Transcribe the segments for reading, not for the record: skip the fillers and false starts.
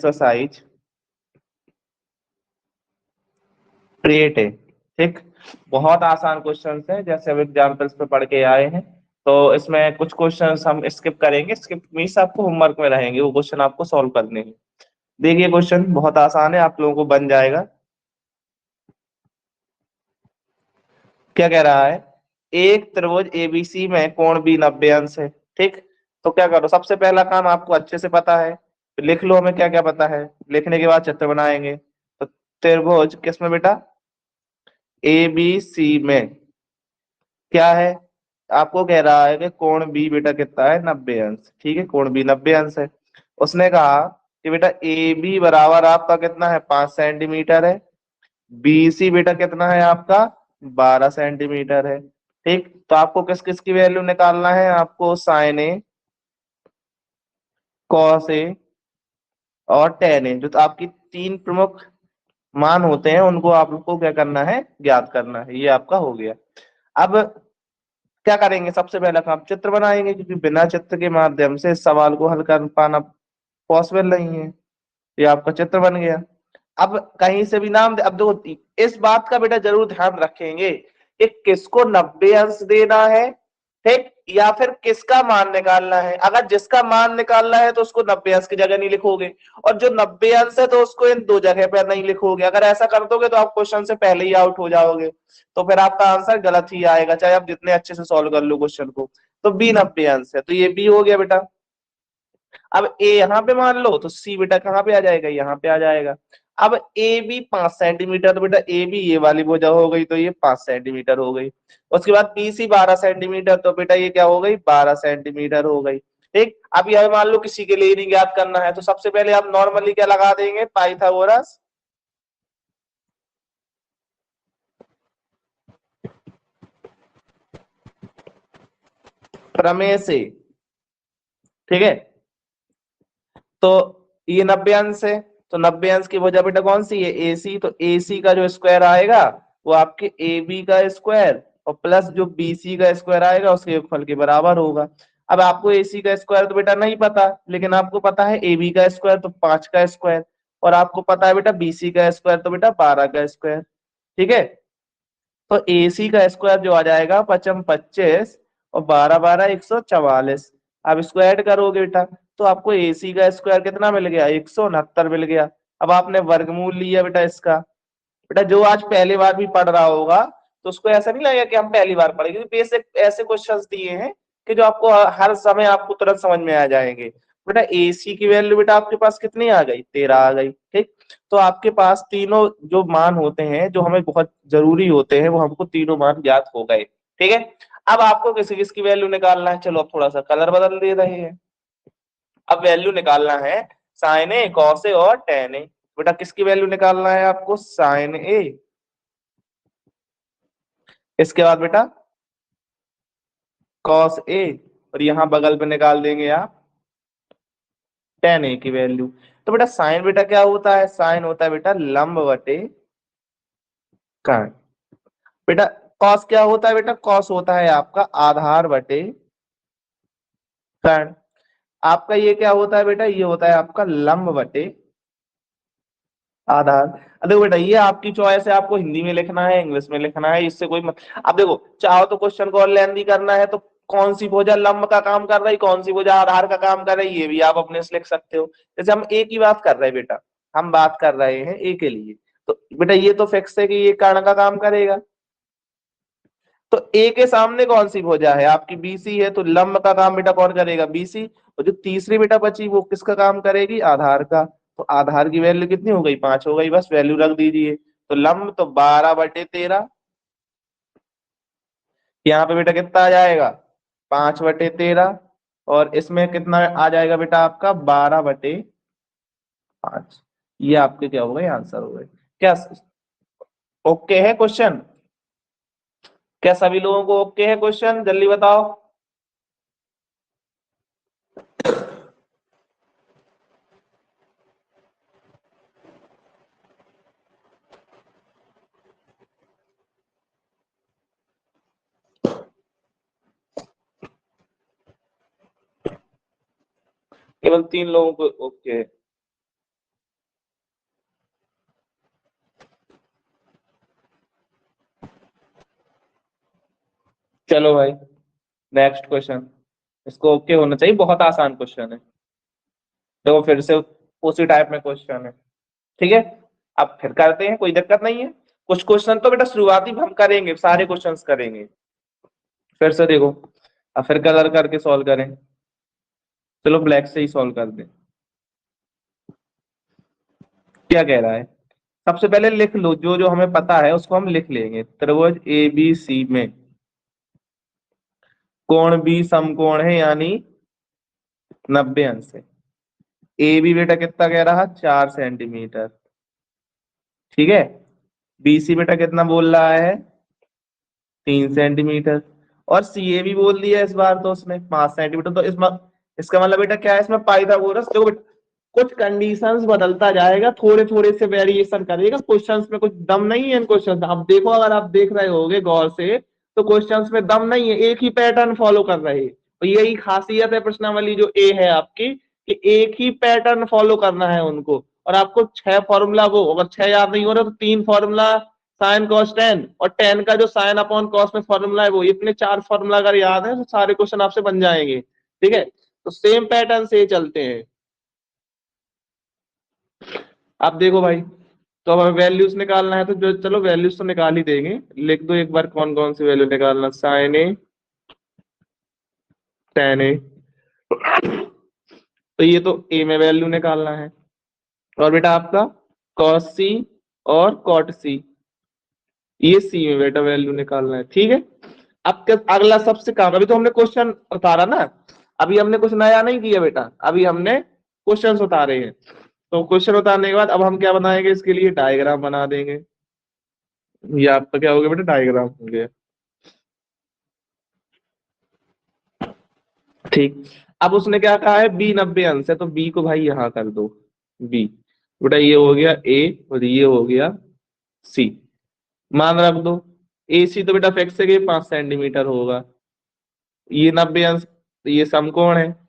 Exercise create है। ठीक, बहुत आसान क्वेश्चन है, जैसे अब एग्जाम्पल्स पे पढ़ के आए हैं। तो इसमें कुछ क्वेश्चंस हम स्किप करेंगे, स्किप मीन्स आपको होमवर्क में रहेंगे, वो क्वेश्चन आपको सॉल्व करने हैं। देखिए क्वेश्चन बहुत आसान है, आप लोगों को बन जाएगा। क्या कह रहा है, एक त्रिभुज एबीसी में कोण बी 90 अंश है। ठीक, तो क्या करो, सबसे पहला काम आपको अच्छे से पता है, तो लिख लो हमें क्या क्या पता है। लिखने के बाद चित्र बनाएंगे। तो त्रिभुज किसमें बेटा, ए बी सी में क्या है, आपको कह रहा है कि कोण बी बेटा कितना है, 90 अंश। ठीक है, कोण बी 90 अंश है। उसने कहा कि बेटा ए बी बराबर आपका कितना है, 5 सेंटीमीटर है। बी सी बेटा कितना है आपका, 12 सेंटीमीटर है। ठीक, तो आपको किस किस की वैल्यू निकालना है, आपको साइन ए, कॉस ए और टेन ए, जो तो आपकी तीन प्रमुख मान होते हैं, उनको आपको क्या करना है, ज्ञात करना है। ये आपका हो गया। अब क्या करेंगे, सबसे पहला काम चित्र बनाएंगे, क्योंकि बिना चित्र के माध्यम से इस सवाल को हल कर पाना पॉसिबल नहीं है। ये आपका चित्र बन गया। अब कहीं से भी नाम अब देखो, इस बात का बेटा जरूर ध्यान रखेंगे कि किसको 90 अंश देना है, ठीक, या फिर किसका मान निकालना है। अगर जिसका मान निकालना है तो उसको 90 अंश की जगह नहीं लिखोगे, और जो 90 अंश है तो उसको इन दो जगह पर नहीं लिखोगे। अगर ऐसा कर दोगे तो आप क्वेश्चन से पहले ही आउट हो जाओगे, तो फिर आपका आंसर गलत ही आएगा, चाहे आप जितने अच्छे से सॉल्व कर लो क्वेश्चन को। तो बी 90 अंश है, तो ये बी हो गया बेटा। अब ए यहाँ पे मान लो, तो सी बेटा कहाँ पे आ जाएगा, यहाँ पे आ जाएगा। अब ए बी 5 सेंटीमीटर, तो बेटा ए बी ये वाली भुजा हो गई, तो ये 5 सेंटीमीटर हो गई। उसके बाद बी सी 12 सेंटीमीटर, तो बेटा ये क्या हो गई, 12 सेंटीमीटर हो गई। ठीक, अब यह मान लो किसी के लिए नहीं ज्ञात करना है, तो सबसे पहले आप नॉर्मली क्या लगा देंगे, पाइथागोरस प्रमेय से। ठीक है, तो ये 90 अंश है, तो 90 अंश की वजह बेटा कौन सी है, ए सी। तो ए सी का जो स्क्वायर आएगा वो आपके ए बी का स्क्वायर और प्लस जो बी सी का स्क्वायर आएगा उसके योगफल के बराबर होगा। अब आपको ए सी का स्क्वायर तो बेटा नहीं पता, लेकिन आपको पता है ए बी का स्क्वायर तो 5 का स्क्वायर, और आपको पता है बेटा बी सी का स्क्वायर तो बेटा 12 का स्क्वायर। ठीक है, तो ए सी का स्क्वायर जो आ जाएगा 55 25 और 12 12 144। अब इसको ऐड करोगे बेटा, तो आपको ए सी का स्क्वायर कितना मिल गया, 169 मिल गया। अब आपने वर्गमूल लिया बेटा इसका। बेटा जो आज पहली बार भी पढ़ रहा होगा तो उसको ऐसा नहीं लगेगा कि हम पहली बार पढ़ेंगे, क्योंकि बेसिक ऐसे क्वेश्चंस दिए हैं कि जो आपको हर समय आपको तुरंत समझ में आ जाएंगे। बेटा ए सी की वैल्यू बेटा आपके पास कितनी आ गई, 13 आ गई। ठीक, तो आपके पास तीनों जो मान होते हैं जो हमें बहुत जरूरी होते हैं, वो हमको तीनों मान ज्ञात हो गए। ठीक है, अब आपको किसी किसकी वैल्यू निकालना है, चलो अब थोड़ा सा कलर बदल दे रहे हैं। अब वैल्यू निकालना है साइन ए, कॉस ए और टेन ए। बेटा किसकी वैल्यू निकालना है आपको, साइन ए। इसके बाद बेटा कॉस ए, और यहां बगल पे निकाल देंगे आप टेन ए की वैल्यू। तो बेटा साइन बेटा क्या होता है, साइन होता है बेटा लंब बटे कर्ण। बेटा कॉस क्या होता है, बेटा कॉस होता है आपका आधार बटे कर्ण। आपका ये क्या होता है बेटा, ये होता है आपका लंब बटे आधार। अब देखो बेटा ये आपकी चॉइस है, आपको हिंदी में लिखना है इंग्लिश में लिखना है, इससे कोई अब देखो चाहो तो क्वेश्चन को और लेंदी करना है तो कौन सी भुजा लंब का काम कर रही, कौन सी भुजा आधार का काम कर रही, ये भी आप अपने से लिख सकते हो। जैसे हम ए की बात कर रहे हैं बेटा, हम बात कर रहे हैं ए के लिए, तो बेटा ये तो फिक्स है कि ये कर्ण का काम करेगा। तो ए के सामने कौन सी भुजा है आपकी, बीसी है, तो लंब का काम बेटा कौन करेगा, बीसी। और जो तीसरी बेटा बची वो किसका काम करेगी, आधार का। तो आधार की वैल्यू कितनी हो गई, 5 हो गई, बस वैल्यू रख दीजिए। तो लंब तो 12/13, यहाँ पे बेटा कितना आ जाएगा, 5/13, और इसमें कितना आ जाएगा बेटा आपका 12/5। ये आपके क्या हो गए, आंसर हो गए। क्या ओके है क्वेश्चन, क्या सभी लोगों को ओके है क्वेश्चन, जल्दी बताओ। केवल 3 लोगों को ओके। चलो भाई नेक्स्ट क्वेश्चन, इसको ओके होना चाहिए, बहुत आसान क्वेश्चन है। देखो फिर से उसी टाइप में क्वेश्चन है, ठीक है। अब फिर करते हैं, कोई दिक्कत नहीं है। कुछ क्वेश्चन तो बेटा शुरुआती हम करेंगे, सारे क्वेश्चंस करेंगे। फिर से देखो, अब फिर कलर करके सॉल्व करें। चलो ब्लैक से ही सॉल्व कर दें। क्या कह रहा है, सबसे पहले लिख लो, जो जो हमें पता है उसको हम लिख लेंगे। त्रिभुज ए बी सी में कोण बी समकोण है, यानी 90 अंश है। ए बी बेटा कितना कह रहा, 4 सेंटीमीटर, ठीक है। बी सी बेटा कितना बोल रहा है, 3 सेंटीमीटर। और सी ए भी बोल दिया इस बार तो उसने 5 सेंटीमीटर। तो इसमें इसका मतलब बेटा क्या है, इसमें पाइथागोरस देखो बेटा, कुछ कंडीशंस बदलता जाएगा, थोड़े थोड़े से वेरिएशन करेगा। क्वेश्चंस में कुछ दम नहीं है इन क्वेश्चंस। आप देखो, अगर आप देख रहे होगे गौर से, तो क्वेश्चंस में दम नहीं है, एक ही पैटर्न फॉलो कर रहे हैं। तो यही खासियत है प्रश्नावली जो ए है आपकी, कि एक ही पैटर्न फॉलो करना है उनको। और आपको 6 फॉर्मूला, वो अगर 6 याद नहीं हो रहा तो 3 फॉर्मूला साइन कॉस टेन, और टेन का जो साइन अपॉन कॉस में फॉर्मूला है वो, इतने 4 फॉर्मूला अगर याद है तो सारे क्वेश्चन आपसे बन जाएंगे, ठीक है। तो सेम पैटर्न से चलते हैं। अब देखो भाई, तो अब हमें वैल्यूज निकालना है, तो जो चलो वैल्यूज तो निकाल ही देंगे। लिख दो एक बार कौन कौन सी वैल्यू निकालना, साइन ए, टेन ए। तो ये तो ए में वैल्यू निकालना है, और बेटा आपका कॉस सी और कॉट सी, ये सी में बेटा वैल्यू निकालना है, ठीक है। अब अगला सबसे काम, अभी तो हमने क्वेश्चन उतारा ना, अभी हमने कुछ नया नहीं किया बेटा, अभी हमने क्वेश्चन उतारे हैं। तो क्वेश्चन उतारने के बाद अब हम क्या बनाएंगे, इसके लिए डायग्राम बना देंगे। ये आपका क्या हो गया बेटा, डायग्राम हो गया, ठीक। अब उसने क्या कहा है, बी 90 अंश है, तो बी को भाई यहां कर दो, बी बेटा ये हो गया ए, और ये हो गया सी। मान रख दो, ए सी तो बेटा फिक्स है कि 5 सेंटीमीटर होगा, ये 90 अंश, तो ये समकोण है।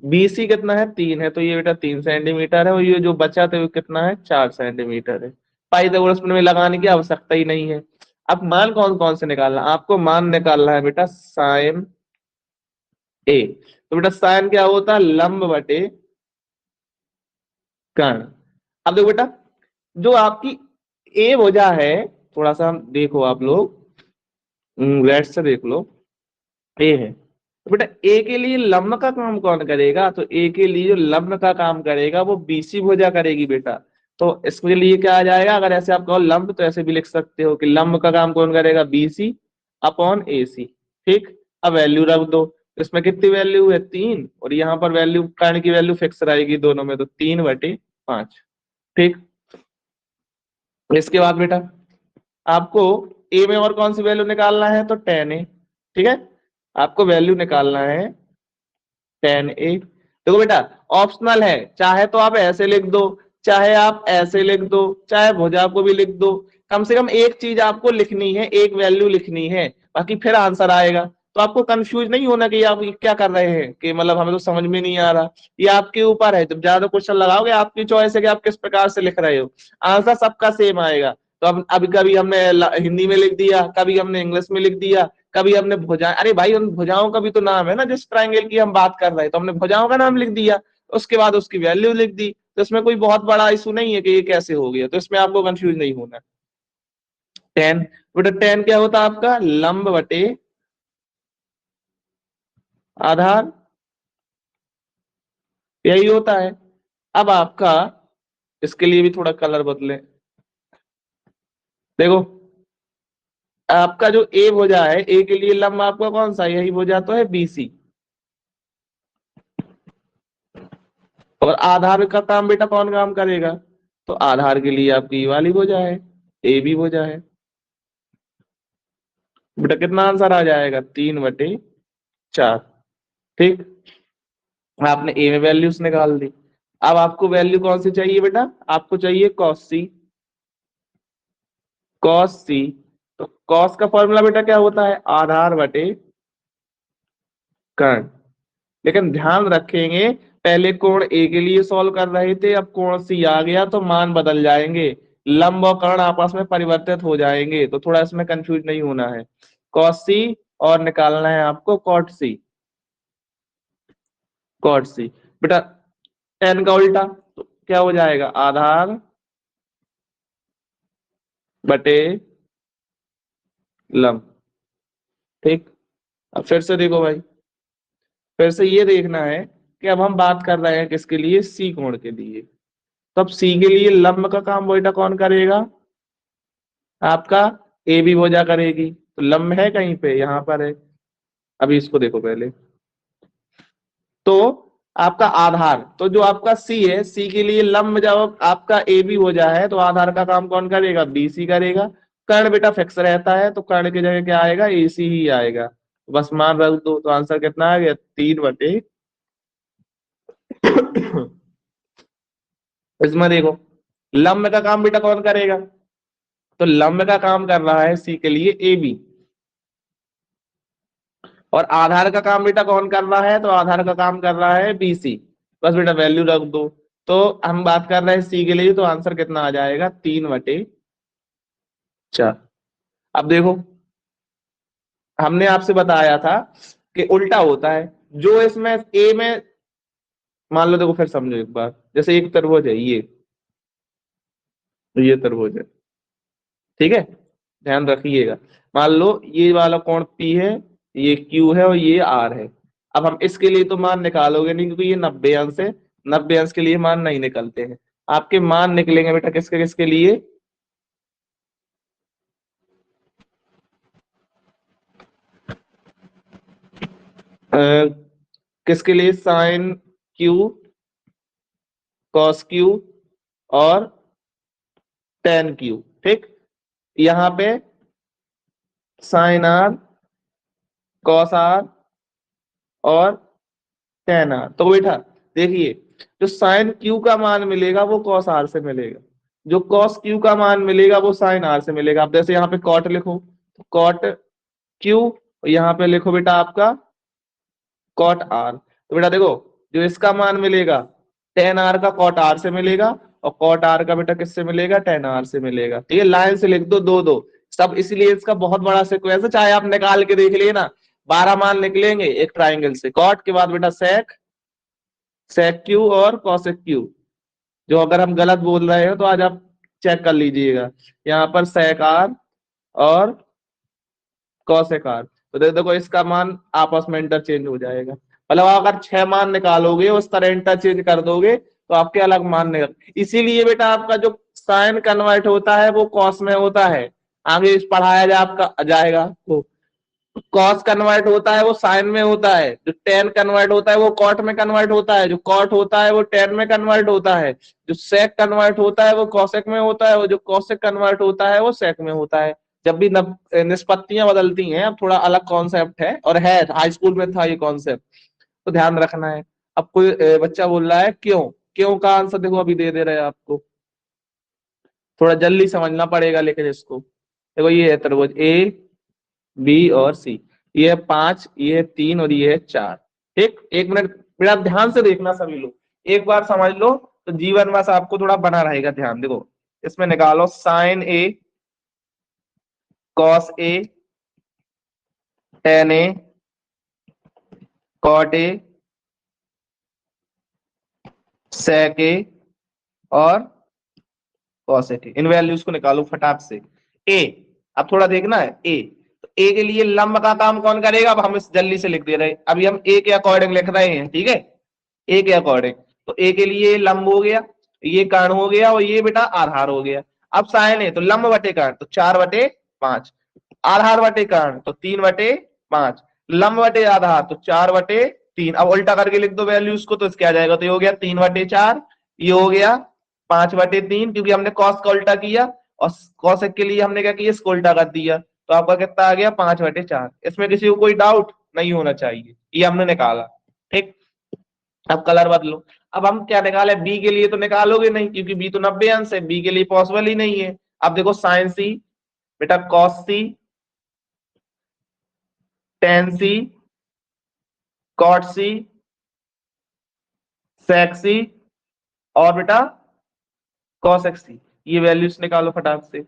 बी सी कितना है, 3 है, तो ये बेटा 3 सेंटीमीटर है, और ये जो बचा था वो कितना है, 4 सेंटीमीटर है। पाइथागोरस में लगाने की आवश्यकता ही नहीं है। अब मान कौन कौन से निकालना, आपको मान निकालना है बेटा साइन ए। तो बेटा साइन क्या होता है, लंब बटे कर्ण। अब देखो बेटा, जो आपकी ए भुजा है, थोड़ा सा देखो आप लोग, रेड से देख लो, ए है, तो बेटा ए के लिए लंब का काम कौन करेगा, तो ए के लिए जो लंब का काम करेगा वो बीसी भुजा करेगी बेटा। तो इसके लिए क्या आ जाएगा, अगर ऐसे आप कहो लंब, तो ऐसे भी लिख सकते हो कि लंब का काम कौन करेगा, बीसी अपॉन ए सी, ठीक। अब वैल्यू रख दो, इसमें कितनी वैल्यू है, 3, और यहाँ पर वैल्यू कर्ण की वैल्यू फिक्स रहेगी दोनों में, तो 3/5, ठीक। इसके बाद बेटा आपको ए में और कौन सी वैल्यू निकालना है, तो टेन ए, ठीक है। आपको वैल्यू निकालना है टेन ए। देखो बेटा ऑप्शनल है, चाहे तो आप ऐसे लिख दो, चाहे आप ऐसे लिख दो, चाहे भुजा को भी लिख दो। कम से कम एक चीज आपको लिखनी है, एक वैल्यू लिखनी है, बाकी फिर आंसर आएगा। तो आपको कंफ्यूज नहीं होना कि आप ये क्या कर रहे हैं, कि मतलब हमें तो समझ में नहीं आ रहा। ये आपके ऊपर है, जब ज्यादा क्वेश्चन लगाओगे आपकी चॉइस है कि आप किस प्रकार से लिख रहे हो, आंसर सबका सेम आएगा। तो अब अभी कभी हमने हिंदी में लिख दिया, कभी हमने इंग्लिश में लिख दिया, कभी हमने भुजा, अरे भाई उन भुजाओं का भी तो नाम है ना, जिस ट्रायंगल की हम बात कर रहे हैं, तो हमने भुजाओं का नाम लिख दिया, उसके बाद उसकी वैल्यू लिख दी। तो इसमें कोई बहुत बड़ा इशू नहीं है कि ये कैसे हो गया, तो इसमें आपको कंफ्यूज नहीं होना। टेन, बेटा टेन क्या होता है आपका, लंब बटे आधार, यही होता है। अब आपका इसके लिए भी थोड़ा कलर बदले, देखो आपका जो ए भुजा है, ए के लिए लंब आपका कौन सा, यही भुजा तो है बीसी, और आधार का काम बेटा कौन काम करेगा, तो आधार के लिए आपकी ये वाली भुजा है, ए बी भुजा है। बेटा कितना आंसर आ जाएगा, 3/4, ठीक। आपने ए में वैल्यूज निकाल दी। अब आपको वैल्यू कौन सी चाहिए बेटा, आपको चाहिए कॉस सी, कॉस सी। तो कॉस का फॉर्मूला बेटा क्या होता है, आधार बटे कर्ण। लेकिन ध्यान रखेंगे, पहले कोण ए के लिए सॉल्व कर रहे थे, अब कोण सी आ गया तो मान बदल जाएंगे, लंब और कर्ण आपस में परिवर्तित हो जाएंगे, तो थोड़ा इसमें कंफ्यूज नहीं होना है। कॉस सी और निकालना है आपको कॉट सी। कॉट सी बेटा एन का उल्टा तो क्या हो जाएगा, आधार बटे लंब। ठीक, अब फिर से देखो भाई, फिर से ये देखना है कि अब हम बात कर रहे हैं किसके लिए, सी कोण के लिए। तो अब सी के लिए लंब का काम बेटा कौन करेगा, आपका ए बी भुजा करेगी। तो लंब है कहीं पे, यहां पर है। अभी इसको देखो पहले, तो आपका आधार, तो जो आपका सी है, सी के लिए लंब जब आपका ए बी भुजा है तो आधार का काम कौन करेगा, बी सी करेगा। कर्ण बेटा फिक्स रहता है तो कर्ण की जगह क्या आएगा, ए सी ही आएगा। बस मान रख दो, तो आंसर कितना आ गया, 3/। इसमें देखो लंब का काम बेटा कौन करेगा, तो लंब का काम कर रहा है सी के लिए ए बी, और आधार का काम बेटा कौन कर रहा है, तो आधार का काम कर रहा है बी सी। बस बेटा वैल्यू रख दो। तो हम बात कर रहे हैं सी के लिए, तो आंसर कितना आ जाएगा, 3/4। अब देखो हमने आपसे बताया था कि उल्टा होता है, जो इसमें ए में, मान लो देखो फिर समझो एक बार, जैसे एक तरबुज है ये तरबुज है, ठीक है, ध्यान रखिएगा। मान लो ये वाला कोण पी है, ये क्यू है और ये आर है। अब हम इसके लिए तो मान निकालोगे नहीं, क्योंकि ये 90 अंश है, 90 अंश के लिए मान नहीं निकलते हैं। आपके मान निकलेंगे बेटा किसके किसके लिए, अ, किसके लिए, साइन क्यू, कॉस क्यू और टेन क्यू। ठीक, यहाँ पे साइन आर, कॉस आर और टेन आर। तो बेटा देखिए, जो साइन क्यू का मान मिलेगा वो कॉस आर से मिलेगा, जो कॉस क्यू का मान मिलेगा वो साइन आर से मिलेगा। अब जैसे यहाँ पे कॉट लिखो, कॉट क्यू, यहाँ पे लिखो बेटा आपका कॉट आर। तो बेटा देखो, जो इसका मान मिलेगा टेन आर का कॉट आर से मिलेगा, और कॉट आर का बेटा किससे मिलेगा, टेन आर से मिलेगा। ठीक है, लाइन से लिख दो, दो दो सब, इसलिए इसका बहुत बड़ा सीक्वेंस है, चाहे आप निकाल के देख लिए ना, 12 मान निकलेंगे एक ट्राइंगल से। कॉट के बाद बेटा सेक, सेक क्यू और कॉसेक क्यू। जो अगर हम गलत बोल रहे हो तो आज आप चेक कर लीजिएगा, यहाँ पर सेक आर और कॉसेक आर। तो देखो इसका मान आपस में इंटरचेंज हो जाएगा। मतलब अगर 6 मान निकालोगे उस तरह इंटरचेंज कर दोगे तो आपके अलग मान निकल। इसीलिए बेटा आपका जो साइन कन्वर्ट होता है वो कॉस में होता है, आगे इस पढ़ाया जा आपका जाएगा। तो कॉस कन्वर्ट होता है वो साइन में होता है, जो टेन कन्वर्ट होता है वो कॉट में कन्वर्ट होता है, जो कॉट होता है वो टेन में कन्वर्ट होता है, जो सेक कन्वर्ट होता है वो कॉसेक में होता है, वो जो कॉसेक कन्वर्ट होता है वो सेक में होता है। जब भी निष्पत्तियां बदलती हैं, अब थोड़ा अलग कॉन्सेप्ट है, और है हाई स्कूल में था ये कॉन्सेप्ट, तो ध्यान रखना है। अब कोई बच्चा बोल रहा है क्यों, क्यों का आंसर देखो अभी दे रहे हैं आपको, थोड़ा जल्दी समझना पड़ेगा लेकिन इसको। देखो ये है तरबूज ए बी और सी, ये है 5, ये है 3 और ये है 4। ठीक, एक मिनट बेटा ध्यान से देखना सभी लोग, एक बार समझ लो तो जीवन बस आपको थोड़ा बना रहेगा ध्यान। देखो इसमें निकालो sine A, cos A, tan A, cot A, sec A और कॉसेक ए। इन वैल्यूज को निकालो फटाक से। ए, अब थोड़ा देखना है ए, तो ए के लिए लंब का काम कौन करेगा, अब हम इस जल्दी से लिख दे रहे हैं, अभी हम ए के अकॉर्डिंग लिख रहे हैं, ठीक है, ए के अकॉर्डिंग। तो ए के लिए लंब हो गया, ये कर्ण हो गया और ये बेटा आधार हो गया। अब साइन है तो लंब बटे कर्ण, तो 4/5, आधार बटे कर्ण तो 3/5, लंब बटे आधार तो 4/3। अब उल्टा करके लिख दो वैल्यूज को, तो इसके आ जाएगा, तो ये हो गया 3/4, ये हो गया 5/3, क्योंकि हमने कॉस का उल्टा किया, और कॉसेक के लिए हमने क्या किया, इसको उल्टा कर दिया। तो आपका कितना आ गया, 5/4। इसमें किसी को कोई डाउट नहीं होना चाहिए, ये हमने निकाला। ठीक, अब कलर बदलो। अब हम क्या निकाले, बी के लिए तो निकालोगे नहीं, क्योंकि बी तो 90 अंश है, बी के लिए पॉसिबल ही नहीं है। अब देखो साइन सी, बेटा कॉस सी, टेन सी, कॉट सी, सेक सी और बेटा कॉस एक्स सी। ये वैल्यूज निकालो फटाक से,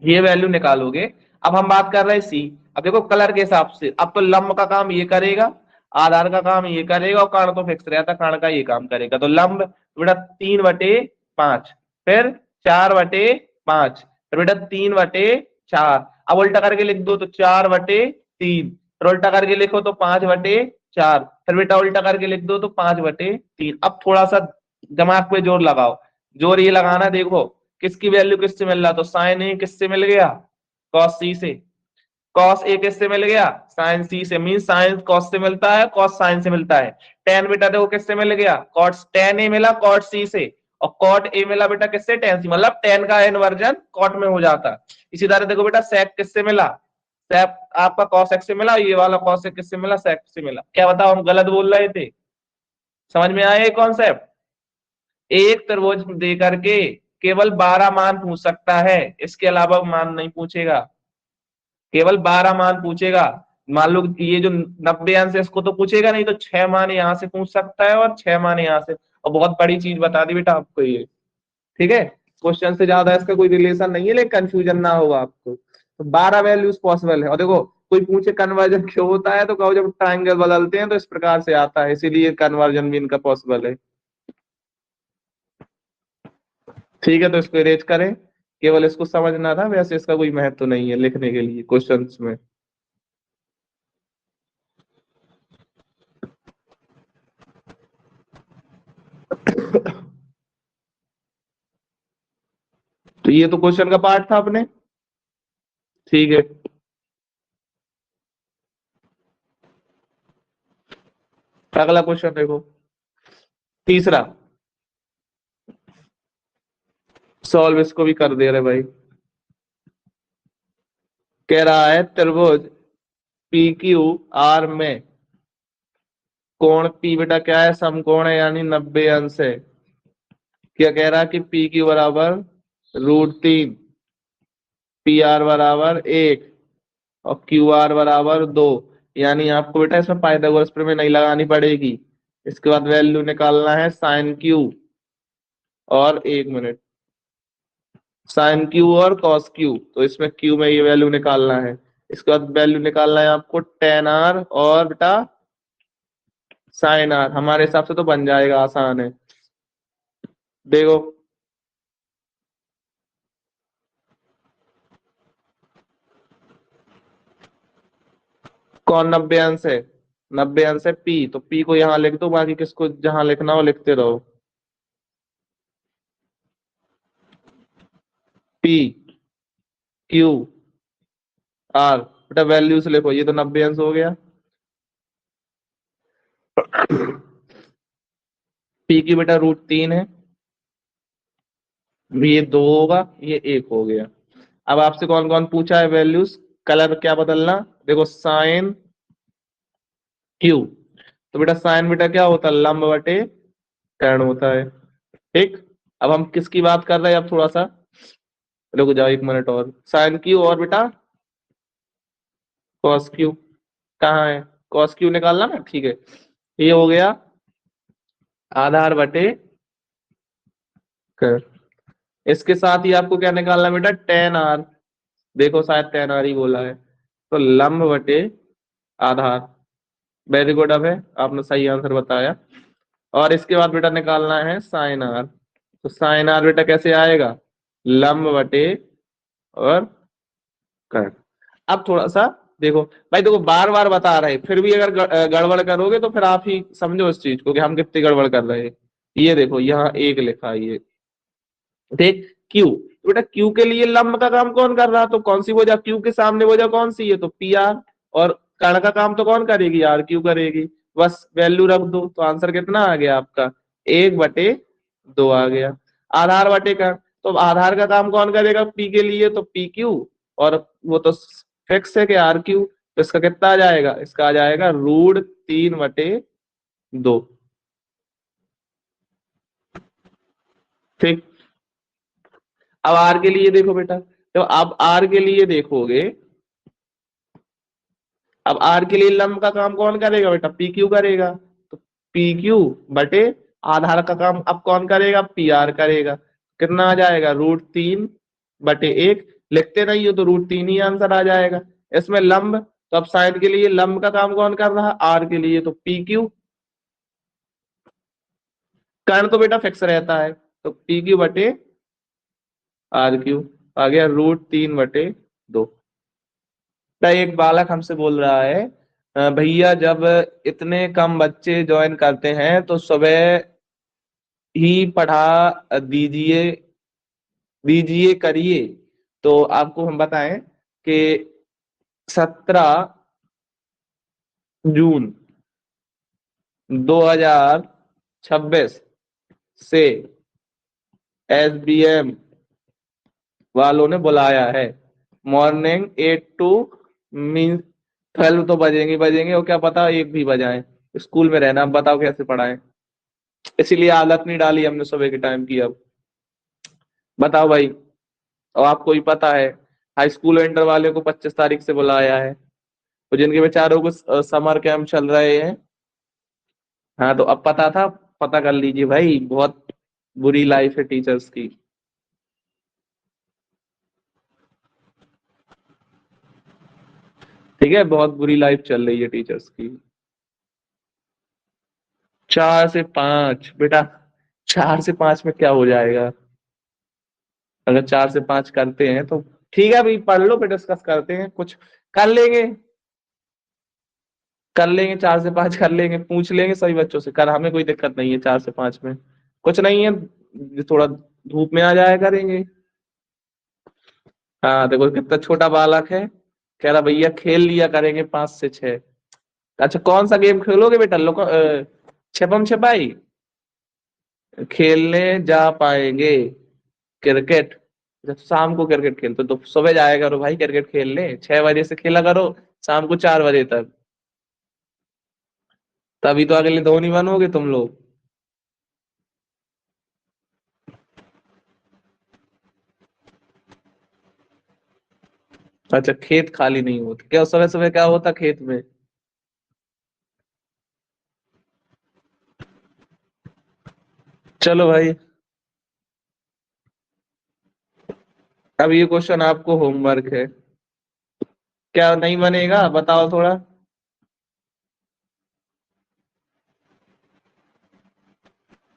ये वैल्यू निकालोगे। अब हम बात कर रहे हैं सी। अब देखो कलर के हिसाब से, अब तो लंब का काम ये करेगा, आधार का काम ये करेगा, और कर्ण तो फिक्स रहता, कर्ण का ये काम करेगा। तो लंब बेटा 3/5, फिर 4/5, फिर बेटा 3/4। अब उल्टा करके लिख दो तो 4/3, फिर उल्टा करके लिखो तो 5/4, फिर बेटा उल्टा करके लिख दो तो 5/3। अब थोड़ा सा दिमाग पे जोर लगाओ, जोर ये लगाना, देखो किसकी वैल्यू किससे मिल रहा, तो साइन ए किससे मिल गया, कॉस सी से। कॉस ए किससे मिल गया, साइन सी से। मीन साइन कॉस से मिलता है, कॉस साइन से मिलता है। टेन बेटा देखो किससे मिल गया, कॉट टेन ए मिला कॉट सी से, और कॉट ए मिला बेटा किससे, टेन सी। मतलब टेन का इनवर्जन कॉट में हो जाता। इसी तरह देखो बेटा सेक किससे मिला, सेक आपका कॉस एक्स से मिला, ये वाला कॉस एक्स किससे मिला, सेक से मिला। क्या बताओ हम गलत बोल रहे थे, समझ में आया ये कॉन्सेप्ट। एक त्रिभुज दे करके केवल 12 मान पूछ सकता है, इसके अलावा मान नहीं पूछेगा, केवल 12 मान पूछेगा। मान लो ये जो 90 अंश है इसको तो पूछेगा नहीं, तो 6 मान यहाँ से पूछ सकता है और 6 मान यहाँ से। और बहुत बड़ी चीज बता दी बेटा आपको ये, ठीक है। क्वेश्चन से ज्यादा इसका कोई रिलेशन नहीं है, लेकिन कंफ्यूजन ना होगा आपको। तो 12 वैल्यूज पॉसिबल है। और देखो कोई पूछे कन्वर्जन क्यों होता है, तो कहो जब ट्राइंगल बदलते हैं तो इस प्रकार से आता है, इसीलिए कन्वर्जन भी इनका पॉसिबल है। ठीक है, तो इसको इरेज करें, केवल इसको समझना था, वैसे इसका कोई महत्व नहीं है लिखने के लिए क्वेश्चंस में। तो ये तो क्वेश्चन का पार्ट था अपने, ठीक है। अगला क्वेश्चन देखो, तीसरा। सॉल्व इसको भी कर दे रहे भाई। कह रहा है त्रिभुज पी क्यू आर में कोण पी बेटा क्या है, समकोण है, यानी 90 अंश है। क्या कह रहा है कि पी क्यू बराबर √3, पी आर बराबर 1 और क्यू आर बराबर 2। यानी आपको बेटा इसमें पाइथागोरस प्रमेय नहीं लगानी पड़ेगी। इसके बाद वैल्यू निकालना है साइन क्यू और 1 मिनट, साइन क्यू और कॉस क्यू। तो इसमें क्यू में ये वैल्यू निकालना है। इसके बाद वैल्यू निकालना है आपको टेन आर और बेटा साइन आर। हमारे हिसाब से तो बन जाएगा, आसान है। देखो कौन 90 अंश है, 90 अंश है पी, तो पी को यहाँ लिख दो, बाकी किसको जहां लिखना हो लिखते रहो। पी क्यू आर बेटा वैल्यूज लिखो, ये तो 90 अंश हो गया। पी की बेटा √3 है, ये 2 होगा, ये 1 हो गया। अब आपसे कौन कौन पूछा है वैल्यूज, कलर क्या बदलना, देखो साइन क्यू, तो बेटा साइन बेटा क्या होता है, लंब बटे कर्ण होता है, ठीक। अब हम किसकी बात कर रहे हैं, अब थोड़ा सा रुक जाओ 1 मिनट और। साइन क्यू और बेटा कॉस क्यू कहाँ है, कॉस क्यू निकालना ना, ठीक है। ये हो गया आधार बटे कर्ण। इसके साथ ही आपको क्या निकालना है बेटा, टेन आर। देखो शायद टेन आर ही बोला है, तो लंब बटे आधार। वेरी गुड, अब है आपने सही आंसर बताया। और इसके बाद बेटा निकालना है साइन आर। तो साइन आर बेटा कैसे आएगा, लंब बटे और कर्ण। अब थोड़ा सा देखो भाई, देखो बार बार बता रहे फिर भी अगर गड़बड़ करोगे तो फिर आप ही समझो इस चीज को कि हम कितनी गड़बड़ कर रहे हैं। ये देखो यहाँ 1 लिखा है, ये देख क्यू, तो बेटा क्यू के लिए लंब का काम कौन कर रहा, तो कौन सी वजह, क्यू के सामने वजह कौन सी है, तो पी आर। और कर्ण का काम तो कौन करेगी, आर क्यू करेगी। बस वैल्यू रख दो, तो आंसर कितना आ गया आपका, 1/2 आ गया। आधार बटे कर्ण, तो आधार का काम कौन करेगा पी के लिए, तो पी क्यू, और वो तो फिक्स है कि आर क्यू। तो इसका कितना आ जाएगा, इसका आ जाएगा √3/2, ठीक। अब आर के लिए देखो बेटा, तो अब आर के लिए देखोगे, अब आर के लिए लंब का काम कौन करेगा बेटा, पी क्यू करेगा। तो पी क्यू बटे आधार का काम अब कौन करेगा, पी आर करेगा। कितना आ जाएगा, √3/1। लिखते नहीं हो तो √3 ही आंसर आ जाएगा। इसमें लंब, तो अब साइन के लिए लंब का काम कौन कर रहा है, आर के लिए तो PQ। कर्ण तो बेटा फिक्स रहता है, तो PQ/RQ आ गया √3/2। एक बालक हमसे बोल रहा है, भैया जब इतने कम बच्चे ज्वाइन करते हैं तो सुबह ही पढ़ा दीजिए दीजिए करिए। तो आपको हम बताएं कि 17 जून 2026 से SBM वालों ने बुलाया है। मॉर्निंग 8 to मीन 12 तो बजेंगे बजेंगे, और क्या पता 1 भी बजाएं। स्कूल में रहना, अब बताओ कैसे पढ़ाएं। इसीलिए आदत नहीं डाली हमने सुबह के टाइम की। अब बताओ भाई, और आपको ही पता है हाई स्कूल और इंटर वाले को 25 तारीख से बुलाया है, तो जिनके बेचारों को समर कैंप चल रहे हैं। हाँ तो अब पता था, पता कर लीजिए भाई, बहुत बुरी लाइफ है टीचर्स की। ठीक है, बहुत बुरी लाइफ चल रही है टीचर्स की। 4 से 5 बेटा, 4 से 5 में क्या हो जाएगा? अगर 4 से 5 करते हैं तो ठीक है, अभी पढ़ लो, फिर डिस्कस करते हैं, कुछ कर लेंगे। कर लेंगे 4 से 5 कर लेंगे, पूछ लेंगे सभी बच्चों से, कर हमें कोई दिक्कत नहीं है 4 से 5 में, कुछ नहीं है, थोड़ा धूप में आ जाया करेंगे। हाँ देखो कितना छोटा बालक है, कह रहा भैया खेल लिया करेंगे 5 से 6। अच्छा कौन सा गेम खेलोगे बेटा, छपम छपाई खेलने जा पाएंगे? क्रिकेट? जब शाम को क्रिकेट खेलते तो सुबह जाया करो भाई क्रिकेट खेलने, 6 बजे से खेला करो शाम को 4 बजे तक, तभी तो अगले धोनी बनोगे तुम लोग। अच्छा खेत खाली नहीं होते क्या, सुबह सुबह क्या होता खेत में? चलो भाई, अब ये क्वेश्चन आपको होमवर्क है, क्या नहीं बनेगा बताओ थोड़ा।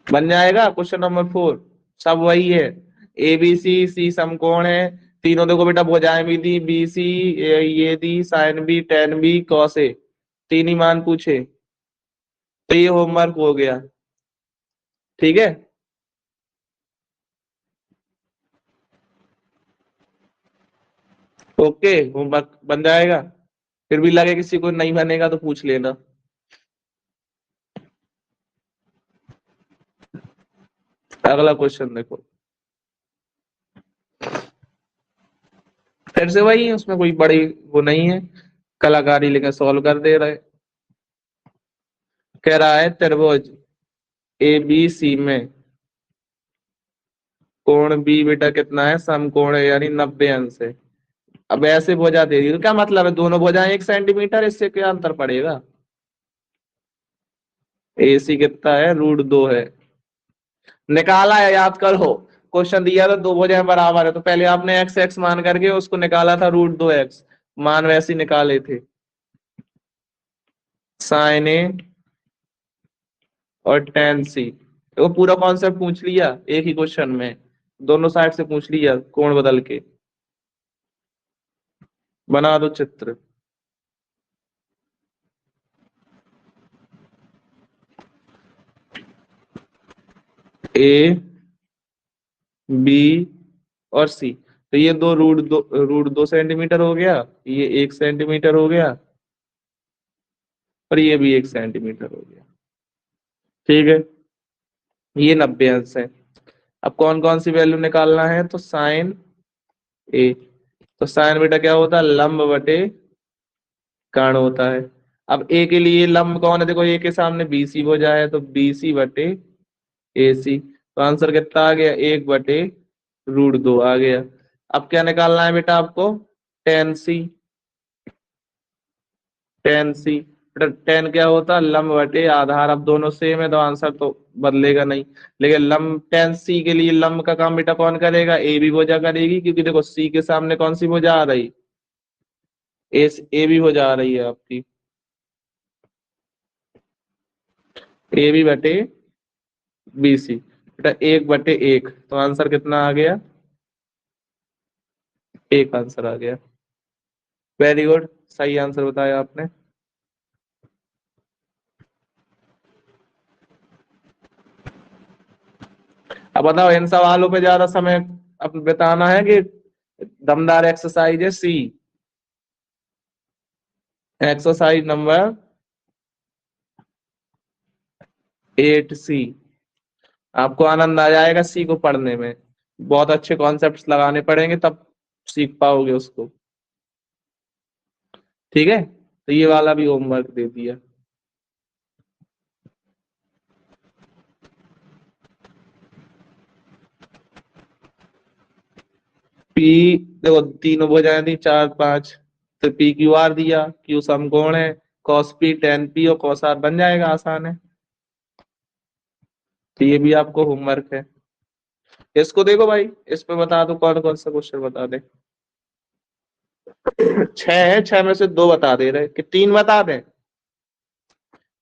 बन जाएगा क्वेश्चन नंबर 4, सब वही है। ABC समकोण है, तीनों देखो बेटा भुजाएं भी दी, BC ये दी, sine B, tan B, cos A, तीन ही मान पूछे, तो ये होमवर्क हो गया। ठीक है, ओके होमवर्क बन जाएगा। फिर भी लगे किसी को नहीं बनेगा तो पूछ लेना। अगला क्वेश्चन देखो, फिर से वही है, उसमें कोई बड़ी वो नहीं है, कलाकारी लेकर सॉल्व कर दे रहे। कह रहा है त्रिभुज ABC में कोण बी बेटा कितना है, समकोण है यानी 90 अंश है। अब ऐसे भुजा दे दी तो क्या मतलब है, दोनों भुजाएं 1 सेंटीमीटर, इससे क्या अंतर पड़ेगा? AC कितना है, √2 है। निकाला है, याद करो, क्वेश्चन दिया था दो भुजाएं बराबर है, तो पहले आपने एक्स एक्स मान करके उसको निकाला था √2x, मान वैसे निकाले थे। साइन ए और टेन सी, वो पूरा कॉन्सेप्ट पूछ लिया एक ही क्वेश्चन में, दोनों साइड से पूछ लिया कोण बदल के। बना दो चित्र। A, B और C, तो ये दो √2 सेंटीमीटर हो गया, ये 1 सेंटीमीटर हो गया, और ये भी 1 सेंटीमीटर हो गया। ठीक है, ये 90 अंश है। अब कौन कौन सी वैल्यू निकालना है, तो साइन ए, तो साइन बेटा क्या होता है, लंब बटे कर्ण होता है। अब ए के लिए लंब कौन है, देखो ए के सामने BC हो जाए तो BC/AC, तो आंसर कितना आ गया, 1/√2 आ गया। अब क्या निकालना है बेटा आपको, टेन सी, टेन सी टेन क्या होता है, लंब बटे आधार। अब दोनों सेम है तो आंसर तो बदलेगा नहीं। लेकिन लंब टेन सी के लिए लंब का काम बेटा कौन करेगा, ए बी भुजा करेगी, क्योंकि देखो सी के सामने कौन सी भुजा आ रही, ए बी भुजा आ रही है आपकी, ए बी बटे बी सी। बेटा एक बटे एक, तो आंसर कितना आ गया, एक आंसर आ गया। वेरी गुड, सही आंसर बताया आपने। अब बताओ इन सवालों पे ज्यादा समय अब बिताना है कि दमदार एक्सरसाइज है सी, एक्सरसाइज नंबर 8 सी। आपको आनंद आ जाएगा सी को पढ़ने में, बहुत अच्छे कॉन्सेप्ट्स लगाने पड़ेंगे तब सीख पाओगे उसको। ठीक है, तो ये वाला भी होमवर्क दे दिया। पी, देखो तीनों भुजाएं थी, चार पांच, तो पी क्यू आर दिया, क्यू समकोण है, कॉस पी टेन पी और कॉस आर बन जाएगा, आसान है। तो ये भी आपको होमवर्क है। इसको देखो भाई, इस पे बता दो कौन कौन सा क्वेश्चन बता दे। छह है, छह में से दो बता दे रहे कि तीन बता दें,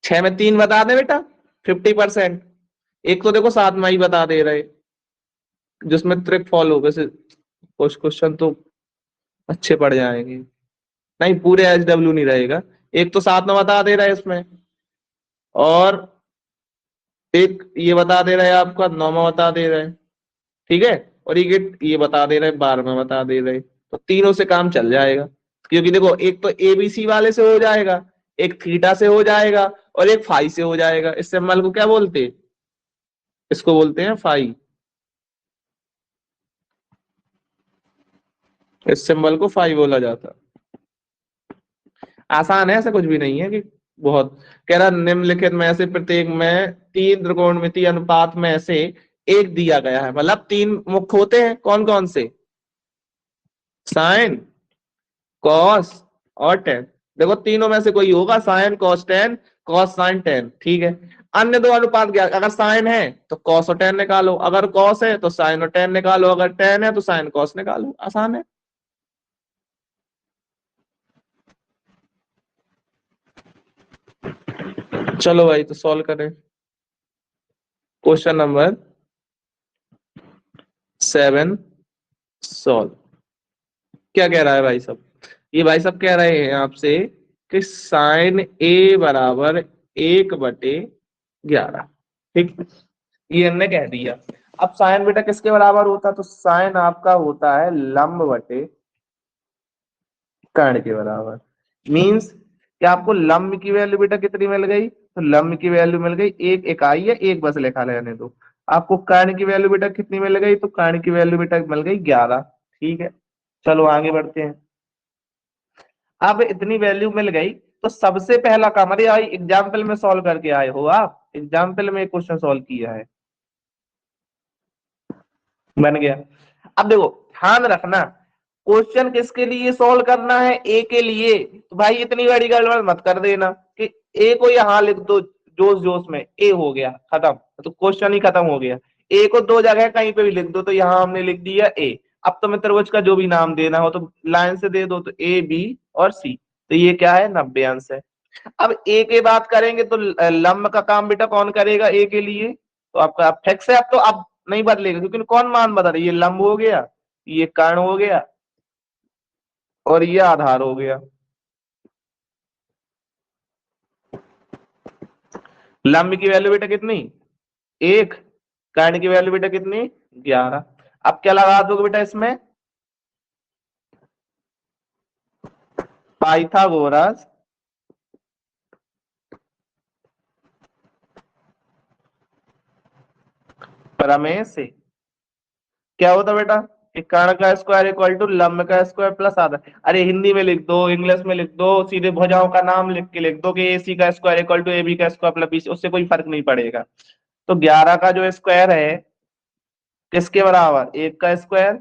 छह में तीन बता दे बेटा, 50%। एक तो देखो सात में ही बता दे रहे, जिसमें ट्रिक फॉलो, वैसे कुछ क्वेश्चन तो अच्छे पड़ जाएंगे, नहीं पूरे एच डब्ल्यू नहीं रहेगा। एक तो सात में बता दे रहा है इसमें, और एक ये बता दे रहा है आपका नौ में बता दे रहा है, ठीक है, और ये बता दे रहे 12 में बता दे रहे, तो तीनों से काम चल जाएगा। क्योंकि देखो एक तो एबीसी वाले से हो जाएगा, एक थीटा से हो जाएगा, और एक फाई से हो जाएगा। इस सिंबल को क्या बोलते हैं, इसको बोलते हैं फाई, इस सिंबल को फाई बोला जाता है। आसान है, ऐसा कुछ भी नहीं है कि बहुत। कह रहा निम्नलिखित में से प्रत्येक में तीन त्रिकोणमितीय अनुपात में से एक दिया गया है, मतलब तीन मुख्य होते हैं, कौन कौन से, साइन कॉस और टेन। देखो तीनों में से कोई होगा, sine cos tan, cos sine ten, ठीक है। अन्य दो अनुपात क्या, अगर साइन है तो कॉस और टेन निकालो, अगर कॉस है तो साइन और टेन निकालो, अगर टेन है तो साइन कॉस निकालो, आसान है। चलो भाई तो सॉल्व करें। Question number 7 solve. क्या कह रहा है भाई साहब, ये भाई साहब कह रहे हैं आपसे कि साइन ए बराबर 1/11, ठीक, ये हमने कह दिया। अब साइन बेटा किसके बराबर होता है, तो साइन आपका होता है लंब बटे कर्ण के बराबर। मींस कि आपको लंब की वैल्यू बेटा कितनी मिल गई, तो लंब की वैल्यू मिल गई एक इकाई है, एक बस लिखा लेने दो। आपको कर्ण की वैल्यू बेटा कितनी मिल गई, तो कर्ण की वैल्यू बेटा मिल गई 11, ठीक है। चलो आगे बढ़ते हैं। अब इतनी वैल्यू मिल गई, तो सबसे पहला काम, अरे भाई एग्जाम्पल में सॉल्व करके आए हो आप, एग्जाम्पल में एक क्वेश्चन सॉल्व किया है, बन गया। अब देखो ध्यान रखना, क्वेश्चन किसके लिए सॉल्व करना है, ए के लिए, तो भाई इतनी बड़ी गड़बड़ मत कर देना कि ए को यहां लिख दो जोश जोश में, ए हो गया खत्म, तो क्वेश्चन ही खत्म हो गया। ए को दो जगह कहीं पे भी लिख दो, तो यहां हमने लिख दिया ए। अब तुम्हें त्रिभुज का जो भी नाम देना हो तो लाइन से दे दो, तो ए बी और सी, तो ये क्या है 90 अंश है। अब ए की बात करेंगे तो लंब का काम बेटा कौन करेगा ए के लिए, तो आपका फिक्स है, अब तो अब नहीं बदलेगा, क्योंकि कौन मान बदल रहा है, ये लंब हो गया, ये कर्ण हो गया, और ये आधार हो गया। लंब की वैल्यू बेटा कितनी, एक, कर्ण की वैल्यू बेटा कितनी, 11। अब क्या लगा दोगे बेटा इसमें, पाइथागोरस प्रमेय से क्या होता बेटा, कि कर्ण का स्क्वायर इक्वल टू लंब का स्क्वायर प्लस आधा। अरे हिंदी में लिख दो, इंग्लिश में लिख दो, सीधे भुजाओं का नाम लिख के लिख दो कि ए सी का square equal to A B का स्क्वायर प्लस बी सी, उससे कोई फर्क नहीं पड़ेगा। तो 11 का जो स्क्वायर है किसके बराबर, एक का स्क्वायर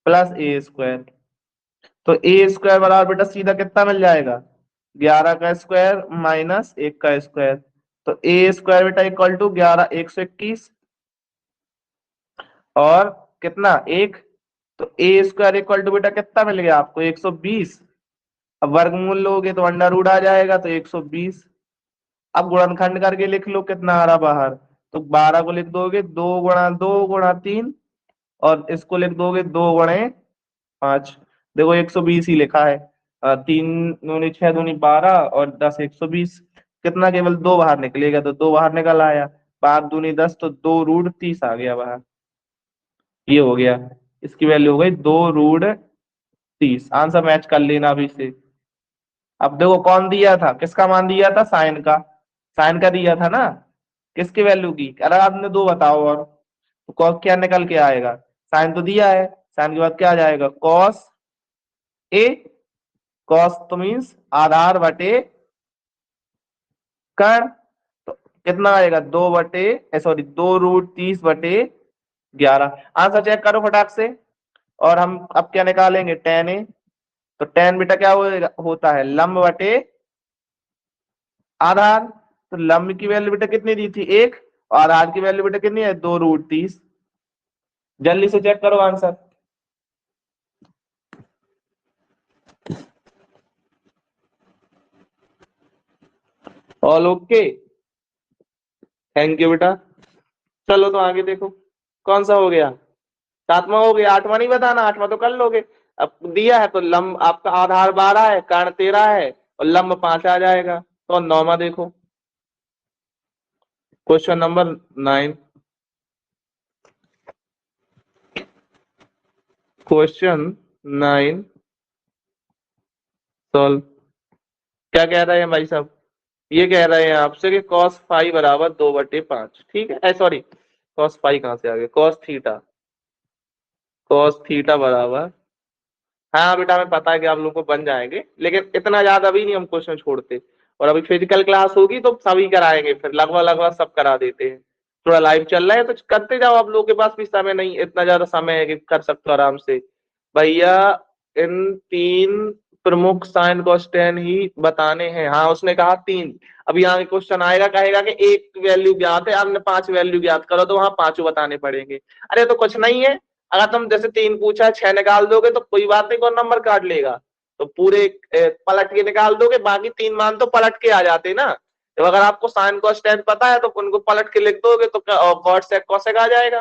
प्लस ए स्क्वायर, तो ए स्क्वायर बराबर बेटा सीधा कितना मिल जाएगा, 11 का स्क्वायर माइनस 1 का स्क्वायर, तो ए स्क्वायर बेटा इक्वल टू 11 121 और कितना 1, तो ए स्क्वायर इक्वल टू बेटा कितना मिल गया आपको 120। अब वर्गमूल लोगे तो अंडर रूट आ जाएगा तो 120। अब गुणनखंड करके लिख लो कितना आ रहा बाहर, तो 12 को लिख दोगे 2 गुणा 2 गुणा 3 और इसको लिख दोगे 2 गुणे 5। देखो 120 ही लिखा है। 3 दूनी 6 दूनी 12 और 10 120, कितना केवल 2 बाहर निकलेगा तो 2 बाहर निकल आया। 5 दूनी 10 तो 2 रूट 30 आ गया बाहर। ये हो गया, इसकी वैल्यू हो गई 2 रूट 30। आंसर मैच कर लेना अभी से। अब देखो कौन दिया था, किसका मान दिया था, साइन का। साइन का दिया था ना, किसकी वैल्यू की, अगर आपने दो बताओ और तो कॉस क्या निकल के आएगा, साइन तो दिया है, साइन के बाद क्या आ जाएगा कॉस ए। कॉस तो मीन्स आधार बटे कर्ण, तो कितना आएगा 2 रूट 30 बटे 11। आंसर चेक करो फटाक से। और हम अब क्या निकालेंगे टेन ए, तो टेन बेटा क्या होता है लंब बटे आधार। तो लंब की वैल्यू बेटा कितनी दी थी 1 और आधार की वैल्यू बेटा कितनी है 2 रूट 30। जल्दी से चेक करो answer. All okay, thank you बेटा। चलो तो आगे देखो कौन सा हो गया, सातवां हो गया, आठवां नहीं बताना, आठवां तो कर लोगे। अब दिया है तो लंब आपका आधार 12 है, कर्ण 13 है और लंब 5 आ जाएगा। तो नौवां देखो, क्वेश्चन नंबर 9। Question 9 solve. क्या कह रहे हैं भाई साहब, ये कह रहे हैं आपसे कि cos फाई बराबर 2/5। ठीक है, सॉरी cos फाई कहां से आ गया, cos थीटा बराबर, हाँ बेटा हमें पता है कि आप लोगों को बन जाएंगे, लेकिन इतना ज्यादा अभी नहीं हम क्वेश्चन छोड़ते। और अभी फिजिकल क्लास होगी तो सभी कराएंगे, फिर लगभग लगभग सब करा देते हैं। थोड़ा लाइव चल रहा है तो करते जाओ, आप लोगों के पास भी समय नहीं, इतना ज्यादा समय है कि कर सकते हो आराम से। भैया इन तीन प्रमुख साइन कॉस्टेन ही बताने हैं। हाँ उसने कहा तीन। अब यहाँ क्वेश्चन आएगा कहेगा कि एक वैल्यू ज्ञात है, अन्य 5 वैल्यू ज्ञात करो, तो वहां पांचों बताने पड़ेंगे। अरे तो कुछ नहीं है, अगर तुम जैसे 3 पूछा 6 निकाल दोगे तो कोई बात नहीं, कौन नंबर काट लेगा। तो पूरे पलट के निकाल दोगे, बाकी 3 मान तो पलट के आ जाते ना। तो अगर आपको साइन कॉस्टेन पता है तो उनको पलट के लिख दोगे तो कॉट सेक कॉसेक आ जाएगा।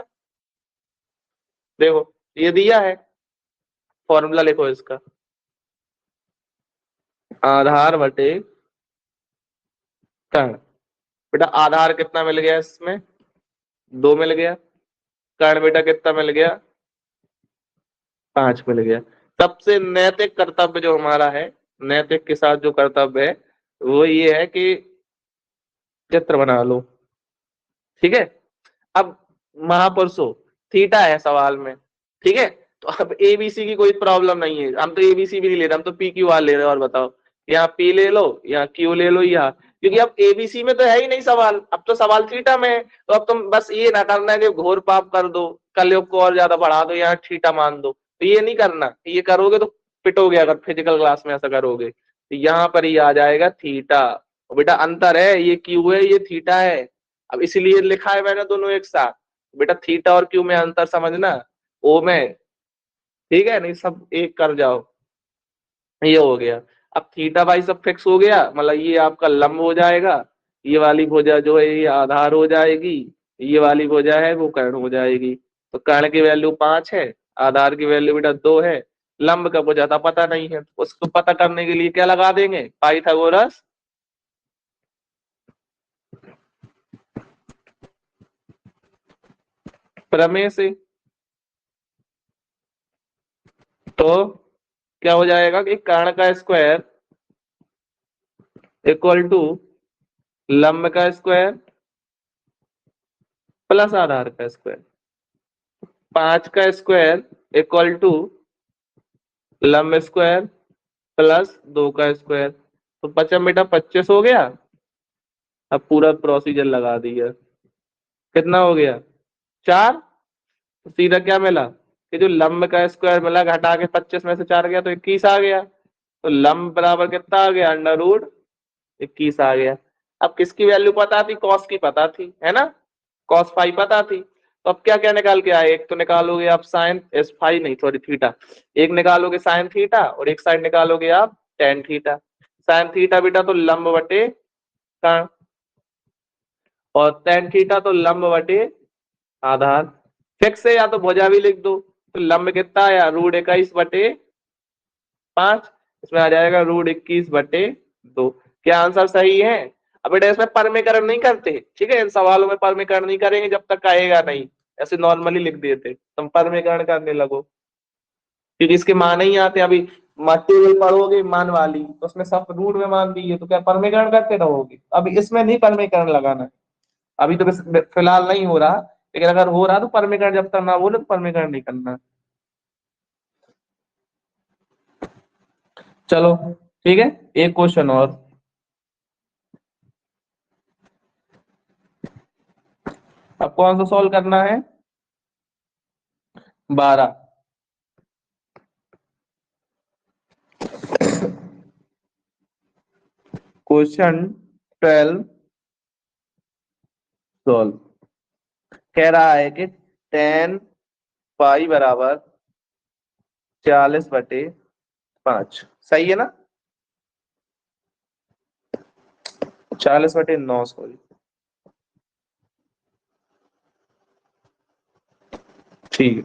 देखो ये दिया है, फॉर्मूला लिखो इसका, आधार बटे कर्ण। बेटा आधार कितना मिल गया इसमें 2 मिल गया, कर्ण बेटा कितना मिल गया 5 मिल गया। सबसे नैतिक कर्तव्य जो हमारा है, नैतिक के साथ जो कर्तव्य है वो ये है कि चित्र बना लो। ठीक है, अब महापुरुषों थीटा है सवाल में, ठीक है। तो अब एबीसी की कोई प्रॉब्लम नहीं है, हम तो एबीसी भी नहीं ले रहे, हम तो पी क्यू आर ले रहे हैं। और बताओ यहाँ पी ले लो, यहाँ क्यू ले लो, यहाँ क्योंकि अब एबीसी में तो है ही नहीं सवाल, अब तो सवाल थीटा में है। तो अब तुम बस ये ना करना है कि घोर पाप कर दो, कलयुग को और ज्यादा बढ़ा दो, यहाँ थीटा मान दो, तो ये नहीं करना। ये करोगे तो पिटोगे, अगर फिजिकल क्लास में ऐसा करोगे तो यहाँ पर ये आ जाएगा थीटा। और बेटा अंतर है, ये क्यू है ये थीटा है, अब इसीलिए लिखा है मैंने दोनों एक साथ। बेटा थीटा और क्यू में अंतर समझना, ओ में, ठीक है, नहीं सब एक कर जाओ। ये हो गया। अब थीटा भाई सब फिक्स हो गया, मतलब ये आपका लंब हो जाएगा, ये वाली भुजा जो है ये आधार हो जाएगी, ये वाली भुजा है वो कर्ण हो जाएगी। तो कर्ण की वैल्यू 5 है, आधार की वैल्यू बेटा 2 है, लंब का भुजा था पता नहीं है, तो उसको पता करने के लिए क्या लगा देंगे पाइथागोरस प्रमेय से। तो क्या हो जाएगा कि कर्ण का स्क्वायर इक्वल टू लंब का स्क्वायर प्लस आधार का स्क्वायर, 5 का स्क्वायर इक्वल टू लंब स्क्वायर प्लस 2 का स्क्वायर। तो 55 बेटा 25 हो गया। अब पूरा प्रोसीजर लगा दिया, कितना हो गया 4। तो सीधा क्या मिला कि जो लंब का स्क्वायर मिला घटा के 25 में से 4 गया तो 21 आ गया। तो लंब बराबर कितना आ गया, अंडर रूट 21 आ गया। अब किसकी वैल्यू पता थी, कॉस की पता थी, है ना, कॉस फाई पता थी। तो अब क्या क्या निकाल के आए, एक तो निकालोगे आप साइन एस फाई, नहीं सॉरी थीटा, एक निकालोगे साइन थीटा और एक साइड निकालोगे आप टेन थीटा। साइन थीटा बेटा तो लंब बटे कर्ण, और टेन थीटा तो लंब बटे आधार। फिक्स है, या तो भुजा भी लिख दो। तो लंब कितना आया, रूट 21/5, इसमें आ जाएगा रूट 21/2। क्या आंसर सही है। अब बेटा इसमें परमीकरण नहीं करते, ठीक है, इन सवालों में परमीकरण नहीं करेंगे जब तक आएगा नहीं, ऐसे नॉर्मली लिख देते, तुम परमीकरण करने लगो, क्योंकि इसके मान ही आते हैं। अभी मटेरियल पढ़ोगे मान वाली, तो उसमें सब रूट में मान दिए, तो क्या परमीकरण करते रहोगे। अभी इसमें नहीं परमीकरण लगाना है, अभी तो फिलहाल नहीं हो रहा, लेकिन अगर हो रहा तो परमीकरण जब तक ना बोले तो परमीकरण नहीं करना। चलो ठीक है, एक क्वेश्चन और। अब कौन सा सॉल्व करना है, 12। Question 12 solve. कह रहा है कि टेन पाई बराबर 40/5, सही है ना, 40/9 सॉरी। ठीक है,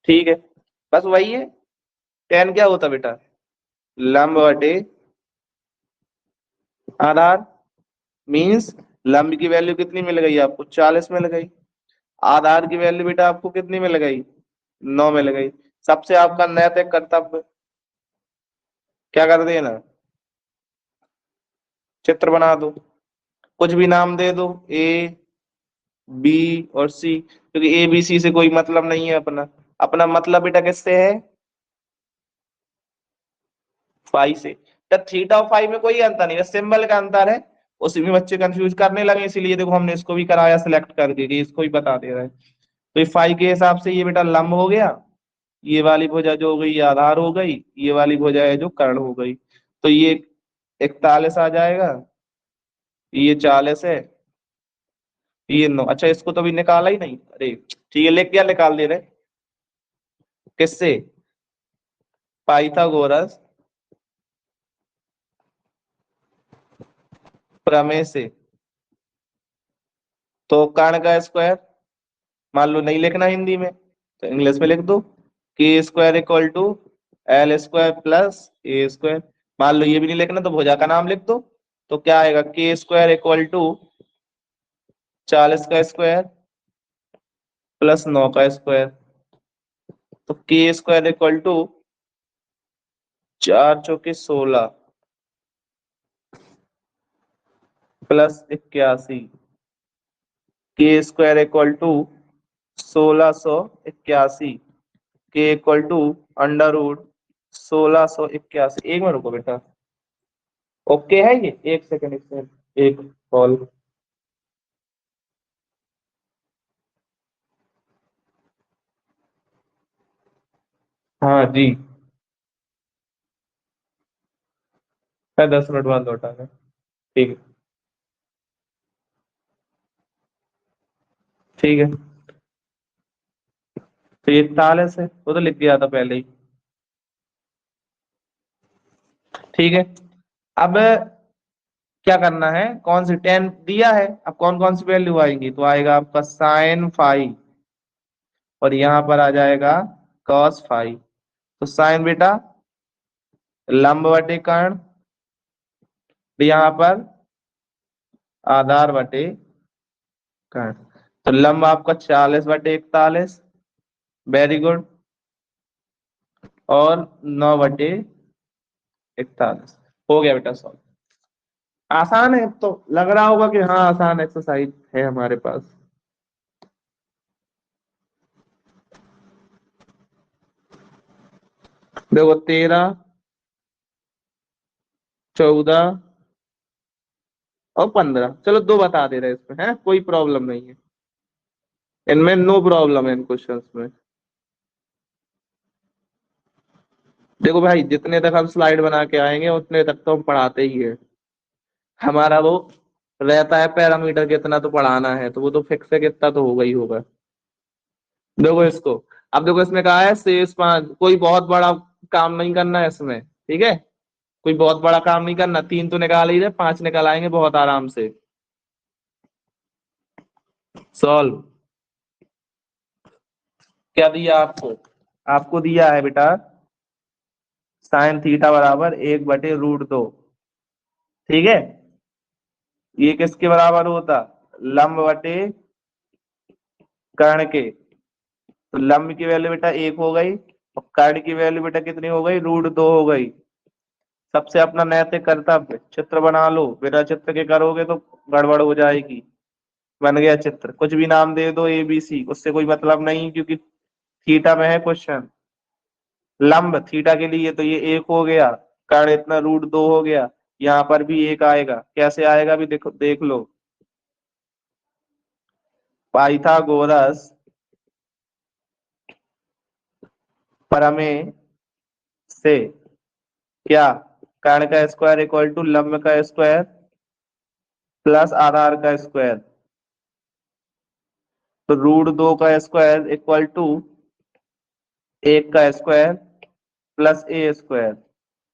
ठीक है, बस वही है। टेन क्या होता बेटा, लंब बटे आधार, मीन्स लंब की वैल्यू कितनी मिल गई आपको, 40 मिल गई। आधार की वैल्यू बेटा आपको कितनी मिल गई, 9 मिल गई। सबसे आपका नैतिक कर्तव्य क्या कर देना, चित्र बना दो, कुछ भी नाम दे दो, ए बी और सी, क्योंकि ए बी सी से कोई मतलब नहीं है अपना। अपना मतलब बेटा किससे है, फाई से। तो थीटा और फाई में कोई अंतर नहीं है, सिंबल का अंतर है। उसी में बच्चे कंफ्यूज करने लगे, इसीलिए देखो हमने इसको भी कराया सिलेक्ट करके कि इसको भी बता दे रहे हैं। तो फाई के हिसाब से ये बेटा लंब हो गया, ये वाली भुजा जो हो गई ये आधार हो गई, ये वाली भुजा है जो कर्ण हो गई। तो ये 41 आ जाएगा, ये 40 है, ये 9। अच्छा इसको तो अभी निकाला ही नहीं, अरे ठीक है, लिख क्या निकाल दे रहे, किससे, पाइथागोरस प्रमेय से। तो कर्ण का स्क्वायर मान लो नहीं लिखना हिंदी में, तो इंग्लिश में लिख दो, K square equal to L square plus A square. मान लो ये भी नहीं लिखना तो भुजा का नाम लिख दो। तो क्या आएगा, के स्क्वायर इक्वल टू 40 का स्क्वायर प्लस 9 का स्क्वायर। तो के स्क्वायर इक्वल टू 4 × 4 = 16 प्लस 81। के स्क्वायर इक्वल टू 1681, के इक्वल टू अंडर रूट 1681। एक मिनट रुको बेटा, ओके है ये, एक सेकंड, एक कॉल। हाँ जी, मैं 10 मिनट बाद लौटाना, ठीक है, ठीक है। तो ये 41 है, वो तो लिख दिया था पहले ही, ठीक है। अब क्या करना है, कौन सी 10 दिया है, अब कौन कौन सी वैल्यू आएंगी, तो आएगा आपका साइन फाई, और यहाँ पर आ जाएगा कॉस फाई। तो साइन बेटा लंब बटे कर्ण, यहाँ पर आधार बटे कर्ण। तो लंब आपका 40/41, वेरी गुड, और 9/41। हो गया बेटा सॉल्व। आसान है, अब तो लग रहा होगा कि हाँ आसान एक्सरसाइज है हमारे पास। देखो 13, 14 और 15, चलो दो बता दे रहे हैं इसमें, है कोई प्रॉब्लम नहीं है, इनमें नो प्रॉब्लम है इन क्वेश्चंस में। देखो भाई, जितने तक हम स्लाइड बना के आएंगे उतने तक तो हम पढ़ाते ही है। हमारा वो रहता है पैरामीटर कितना तो पढ़ाना है, तो वो तो फिक्स है, कितना तो होगा ही होगा। देखो इसको, अब देखो इसमें कहा है शेष पांच, कोई बहुत बड़ा काम नहीं करना है इसमें, ठीक है। कोई बहुत बड़ा काम नहीं करना, तीन तो निकाल ही रहे, पांच निकाल आएंगे बहुत आराम से। सॉल्व। क्या दिया आपको? आपको दिया है बेटा साइन थीटा बराबर 1/√2। ठीक है, ये किसके बराबर होता? लंब बटे कर्ण के। तो लंब की वैल्यू बेटा 1 हो गई, और कर्ण की वैल्यू बेटा कितनी हो गई? √2 हो गई। सबसे अपना नैतिक कर्तव्य, चित्र बना लो, बिना चित्र के करोगे तो गड़बड़ हो जाएगी। बन गया चित्र, कुछ भी नाम दे दो ABC, उससे कोई मतलब नहीं, क्योंकि थीटा में है क्वेश्चन। लंब थीटा के लिए तो ये 1 हो गया, कर्ण इतना √2 हो गया, यहाँ पर भी 1 आएगा। कैसे आएगा भी देखो, देख लो। पाइथागोरस प्रमेय से क्या? कर्ण का स्क्वायर इक्वल टू लंब का स्क्वायर प्लस आधार का स्क्वायर। तो √2 का स्क्वायर इक्वल टू 1 का स्क्वायर प्लस A²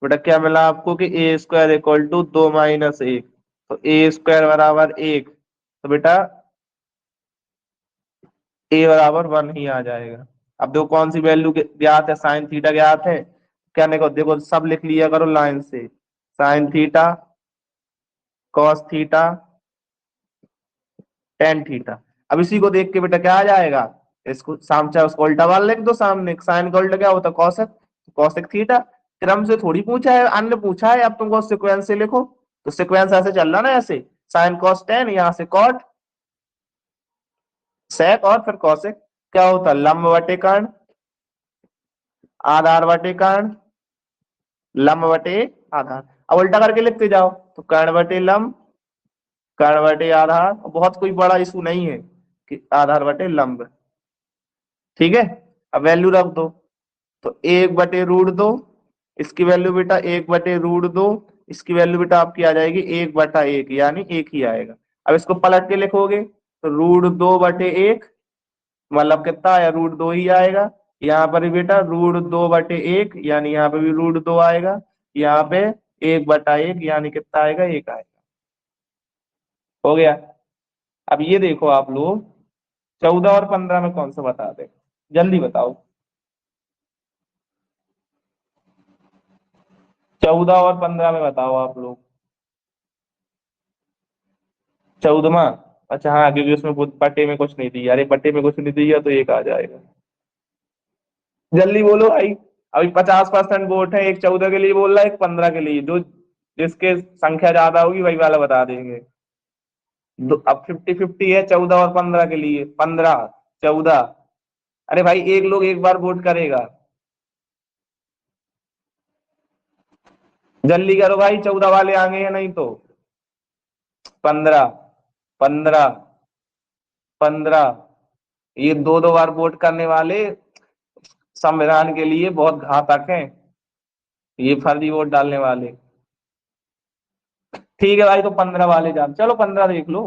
बेटा क्या मिला आपको कि A² इक्वल टू 2 - 1। तो A² बराबर 1, तो बेटा A बराबर 1 ही आ जाएगा। अब देखो कौन सी वैल्यू ज्ञात है, साइन थीटा ज्ञात है। क्या देखो देखो, सब लिख लिया करो लाइन से, sine theta, cos theta, tan theta. अब इसी को देख के बेटा क्या आ जाएगा, इसको साम चाहे उसको उल्टा वाला लिख दो सामने, साइन का उल्टा क्या होता है? कॉसेक। Cosec theta. क्रम से थोड़ी पूछा है, अन्य पूछा है, अब तुमको सिक्वेंस से लिखो। तो सिक्वेंस ऐसे चल रहा ना, ऐसे साइन कॉस टेन, यहाँ से कॉट सेक, और फिर कॉसेक। क्या होता है? लंब बटे कर्ण, आधार बटे कर्ण, लंब बटे आधार। अब उल्टा करके लिखते जाओ, तो कर्ण बटे लंब, कर्ण बटे आधार। बहुत कोई बड़ा इशू नहीं है कि आधार बटे लंब। ठीक है, अब वैल्यू रख दो। तो 1/√2, इसकी वैल्यू बेटा 1/√2, इसकी वैल्यू बेटा आपकी आ जाएगी 1/1, यानी 1 ही आएगा। अब इसको पलट के लिखोगे तो √2/1, मतलब कितना आया? √2 ही आएगा। यहाँ पर भी बेटा √2/1, यानी यहाँ पे भी √2 आएगा। यहाँ पे 1/1, यानी कितना आएगा? 1 आएगा। हो गया। अब ये देखो आप लोग, 14 और 15 में कौन सा बता दे, जल्दी बताओ। 14 और 15 में बताओ आप लोग। 14वां? अच्छा हाँ, क्योंकि उसमें पट्टे में कुछ नहीं दिया। अरे पट्टे में कुछ नहीं दिया तो 1 आ जाएगा। जल्दी बोलो भाई, अभी 50% वोट है, एक 14 के लिए बोल रहा है, एक 15 के लिए। जो जिसके संख्या ज्यादा होगी वही वाला बता देंगे। अब 50-50 है 14 और 15 के लिए। 15, 14। अरे भाई एक लोग एक बार वोट करेगा। जल्दी करो भाई, 14 वाले आगे हैं नहीं तो। 15, 15, 15। ये दो दो बार वोट करने वाले संविधान के लिए बहुत घातक हैं, ये फर्जी वोट डालने वाले। ठीक है भाई, तो 15 वाले जान, चलो 15 देख लो।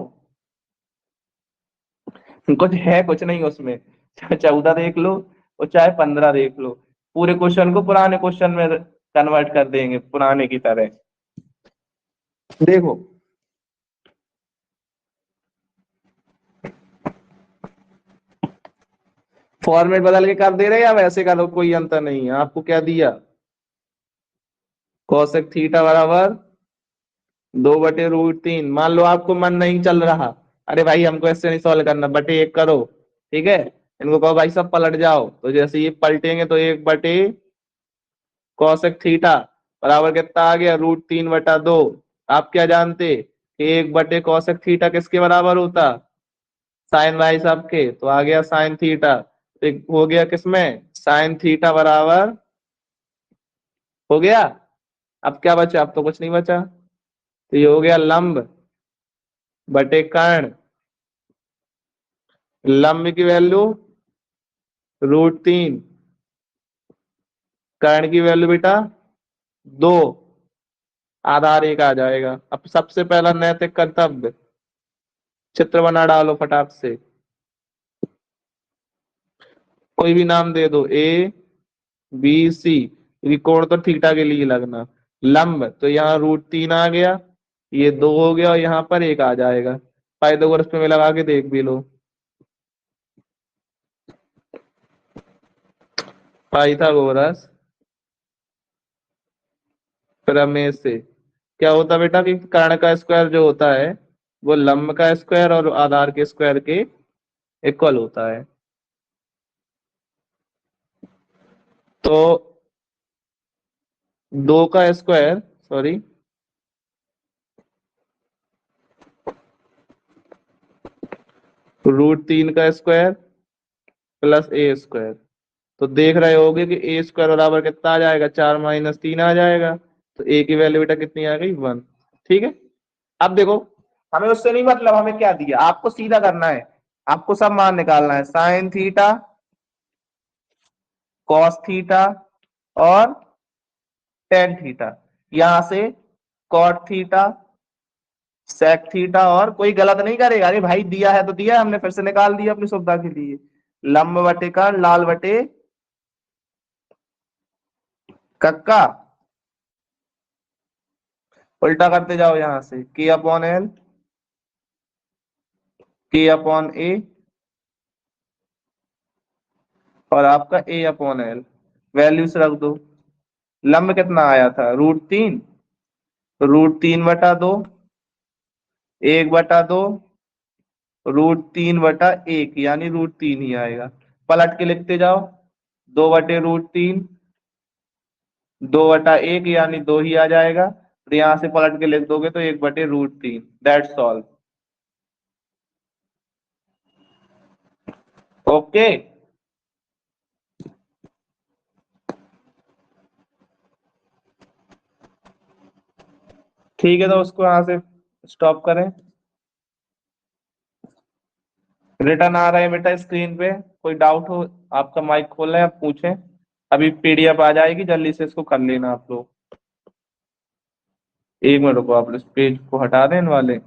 कुछ है कुछ नहीं उसमें, चाहे 14 देख लो और चाहे 15 देख लो, पूरे क्वेश्चन को पुराने क्वेश्चन में कन्वर्ट कर देंगे पुराने की तरह। देखो फॉर्मेट बदल के कर दे रहे हैं या वैसे का, तो कोई अंतर नहीं है। आपको क्या दिया? कोसेक थीटा बराबर 2/√3। मान लो आपको मन नहीं चल रहा, अरे भाई हमको ऐसे नहीं सॉल्व करना, बटे 1 करो। ठीक है, इनको कहो भाई सब पलट जाओ, तो जैसे ये पलटेंगे तो 1/कोसेक थीटा बराबर कितना आ गया? √3/2। आप क्या जानते कि 1/कोसेक थीटा किसके बराबर होता? साइन भाई साहब के। तो आ गया साइन थीटा, तो एक हो गया किसमें? साइन थीटा बराबर, हो गया। अब क्या बचा? अब तो कुछ नहीं बचा, तो ये हो गया लंब बटे कर्ण। लंब की वैल्यू √3, कर्ण की वैल्यू बेटा 2, आधार 1 आ जाएगा। अब सबसे पहला नैतिक कर्तव्य, चित्र बना डालो फटाक से, कोई भी नाम दे दो, ए बी सी। ये कोण तो थीटा के लिए लगना। लंब तो यहाँ √3 आ गया, ये 2 हो गया और यहाँ पर 1 आ जाएगा। पाइथागोरस में लगा के देख भी लो। पाइथागोरस प्रमेय से क्या होता है बेटा कि कर्ण का स्क्वायर जो होता है वो लंब का स्क्वायर और आधार के स्क्वायर के इक्वल होता है। तो 2 का स्क्वायर, सॉरी, √3 का स्क्वायर प्लस ए स्क्वायर। तो देख रहे होगे कि ए स्क्वायर बराबर कितना आ जाएगा, 4 - 3 आ जाएगा। तो ए की वैल्यू बेटा कितनी आ गई, 1। ठीक है, अब देखो, हमें उससे नहीं मतलब, हमें क्या दिया, आपको सीधा करना है, आपको सब मान निकालना है, साइन थीटा, कॉस थीटा और टेन थीटा। यहां से कॉट थीटा, सेक थीटा, और कोई गलत नहीं करेगा, अरे भाई दिया है तो दिया है, हमने फिर से निकाल दिया अपनी सुविधा के लिए। लंब बटे कर्ण, लाल बटे कक्का, उल्टा करते जाओ यहां से, K/L, K/A और आपका A/L, वैल्यूज रख दो। लंब कितना आया था, √3, √3/2, 1/2, √3/1, यानी √3 ही आएगा। पलट के लिखते जाओ, 2/√3, 2/1 यानी 2 ही आ जाएगा। तो यहां से पलट के लिख दोगे तो 1/√3, दैट्स ऑल। ओके, ठीक है, तो उसको यहां से स्टॉप करें। रिटर्न आ रहे हैं बेटा स्क्रीन पे, कोई डाउट हो आपका माइक खोल रहे हैं, आप पूछें। अभी पीडीएफ आ जाएगी, जल्दी से इसको कर लेना आप लोग। 1 मिनट रुको, आप इस पेज को हटा दें इन वाले।